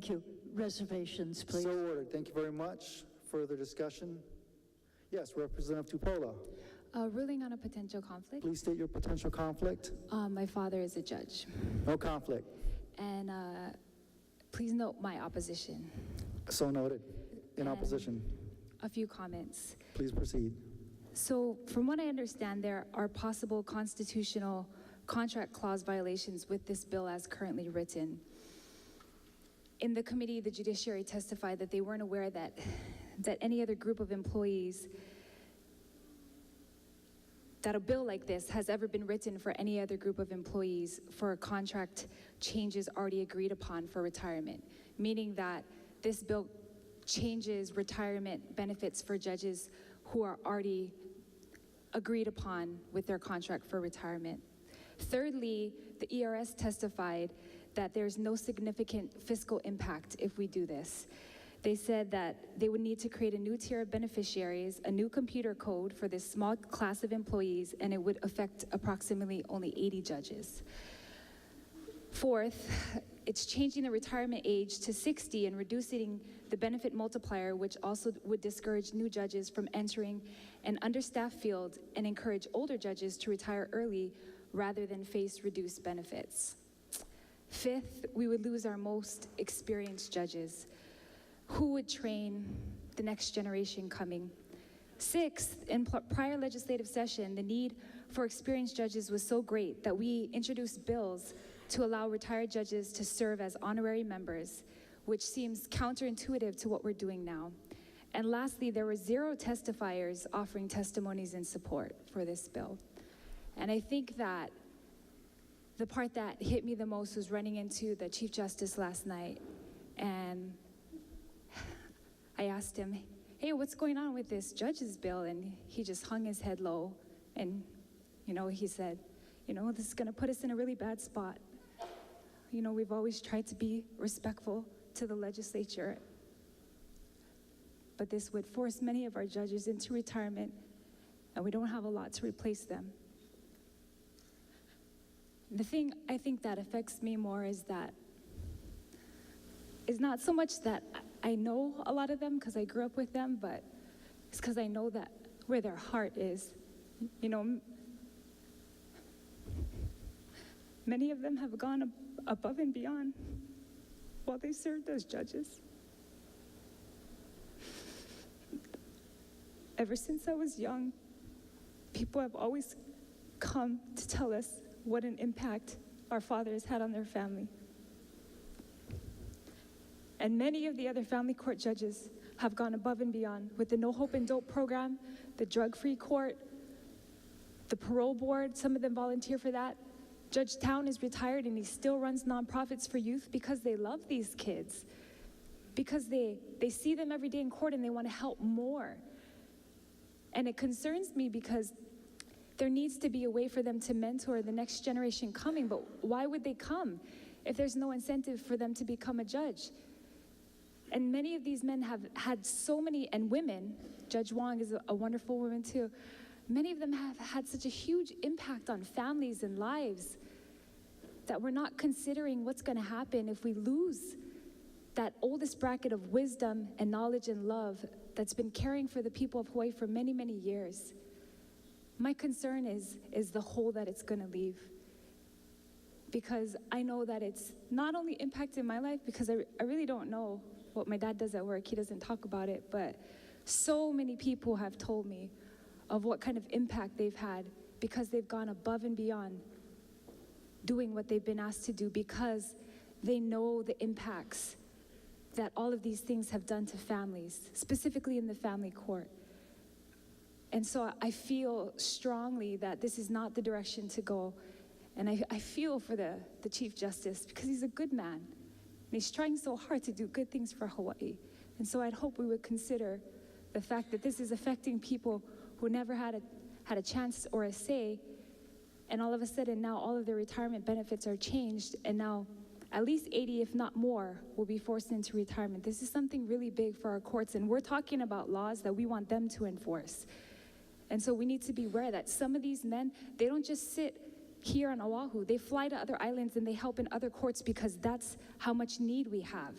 Thank you. Reservations, please. So ordered. Thank you very much. Further discussion? Yes, Representative Tupola. Ruling on a potential conflict. Please state your potential conflict. My father is a judge. No conflict. And please note my opposition. So noted. In opposition. A few comments. Please proceed. So from what I understand, there are possible constitutional contract clause violations with this bill as currently written. In the committee, the judiciary testified that they weren't aware that any other group of employees, that a bill like this has ever been written for any other group of employees for a contract changes already agreed upon for retirement, meaning that this bill changes retirement benefits for judges who are already agreed upon with their contract for retirement. Thirdly, the ERS testified that there's no significant fiscal impact if we do this. They said that they would need to create a new tier of beneficiaries, a new computer code for this small class of employees, and it would affect approximately only 80 judges. Fourth, it's changing the retirement age to 60 and reducing the benefit multiplier, which also would discourage new judges from entering an understaffed field and encourage older judges to retire early rather than face reduced benefits. Fifth, we would lose our most experienced judges. Who would train the next generation coming? Sixth, in prior legislative session, the need for experienced judges was so great that we introduced bills to allow retired judges to serve as honorary members, which seems counterintuitive to what we're doing now. And lastly, there were 0 testifiers offering testimonies in support for this bill. And I think that the part that hit me the most was running into the Chief Justice last night, and I asked him, hey, what's going on with this judge's bill? And he just hung his head low, and he said, this is gonna put us in a really bad spot. We've always tried to be respectful to the legislature, but this would force many of our judges into retirement, and we don't have a lot to replace them. The thing I think that affects me more is not so much that I know a lot of them because I grew up with them, but it's because I know that where their heart is. Many of them have gone above and beyond while they served as judges. Ever since I was young, people have always come to tell us what an impact our fathers had on their family. And many of the other family court judges have gone above and beyond with the No Hope and Dope program, the drug-free court, the parole board. Some of them volunteer for that. Judge Town is retired and he still runs nonprofits for youth because they love these kids, because they see them every day in court and they want to help more. And it concerns me because there needs to be a way for them to mentor the next generation coming, but why would they come if there's no incentive for them to become a judge? And many of these men have had so many, and women, Judge Wong is a wonderful woman too, many of them have had such a huge impact on families and lives that we're not considering what's going to happen if we lose that oldest bracket of wisdom and knowledge and love that's been caring for the people of Hawaii for many, many years. My concern is the hole that it's going to leave, because I know that it's not only impacted my life, because I really don't know what my dad does at work. He doesn't talk about it, but so many people have told me of what kind of impact they've had because they've gone above and beyond doing what they've been asked to do, because they know the impacts that all of these things have done to families, specifically in the family court. And so I feel strongly that this is not the direction to go. And I feel for the Chief Justice, because he's a good man. And he's trying so hard to do good things for Hawaii. And so I'd hope we would consider the fact that this is affecting people who never had a chance or a say. And all of a sudden now all of their retirement benefits are changed. And now at least 80, if not more, will be forced into retirement. This is something really big for our courts. And we're talking about laws that we want them to enforce. And so we need to be aware that some of these men, they don't just sit here on Oahu. They fly to other islands and they help in other courts because that's how much need we have.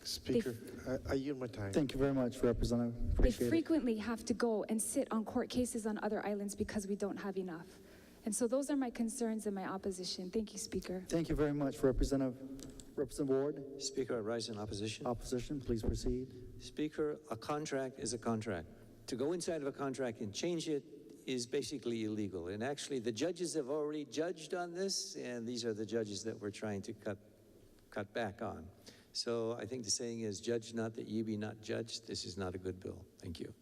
Speaker, I yield my time. Thank you very much, Representative. They Appreciate it. frequently have to go and sit on court cases on other islands because we don't have enough. And so those are my concerns and my opposition. Thank you, Speaker. Thank you very much, Representative. Representative Ward, Speaker, I rise in opposition. opposition, please proceed. Speaker, a contract is a contract. To go inside of a contract and change it is basically illegal. And actually, the judges have already judged on this, and these are the judges that we're trying to cut back on. So I think the saying is, judge not that ye be not judged. This is not a good bill. Thank you.